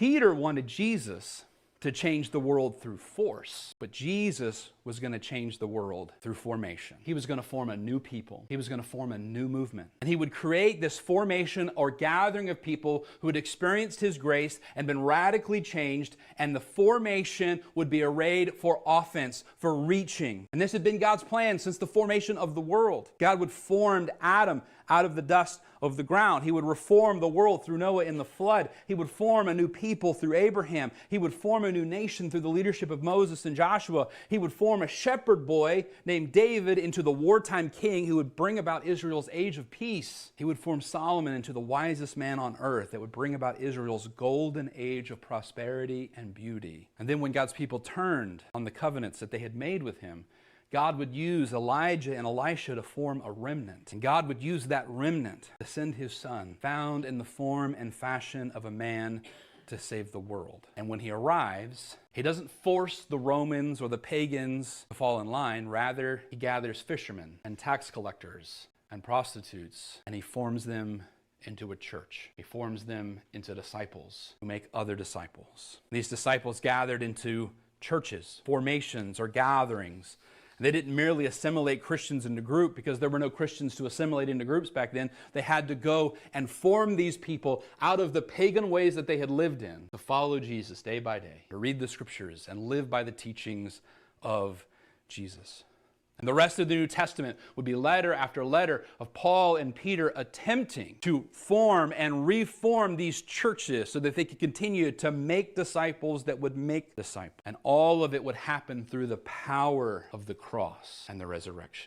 Peter wanted Jesus to change the world through force, but Jesus was going to change the world through formation. He was going to form a new people. He was going to form a new movement. And he would create this formation or gathering of people who had experienced his grace and been radically changed, and the formation would be arrayed for offense, for reaching. And this had been God's plan since the formation of the world. God would form Adam out of the dust of the ground. He would reform the world through Noah in the flood. He would form a new people through Abraham. He would form a new nation through the leadership of Moses and Joshua. He would form a shepherd boy named David into the wartime king who would bring about Israel's age of peace. He would form Solomon into the wisest man on earth that would bring about Israel's golden age of prosperity and beauty. And then when God's people turned on the covenants that they had made with him, God would use Elijah and Elisha to form a remnant. And God would use that remnant to send his son, found in the form and fashion of a man, to save the world. And when he arrives, he doesn't force the Romans or the pagans to fall in line. Rather, he gathers fishermen and tax collectors and prostitutes, and he forms them into a church. He forms them into disciples who make other disciples. These disciples gathered into churches, formations, or gatherings. They didn't merely assimilate Christians into groups because there were no Christians to assimilate into groups back then. They had to go and form these people out of the pagan ways that they had lived in to follow Jesus day by day, to read the scriptures and live by the teachings of Jesus. And the rest of the New Testament would be letter after letter of Paul and Peter attempting to form and reform these churches so that they could continue to make disciples that would make disciples. And all of it would happen through the power of the cross and the resurrection.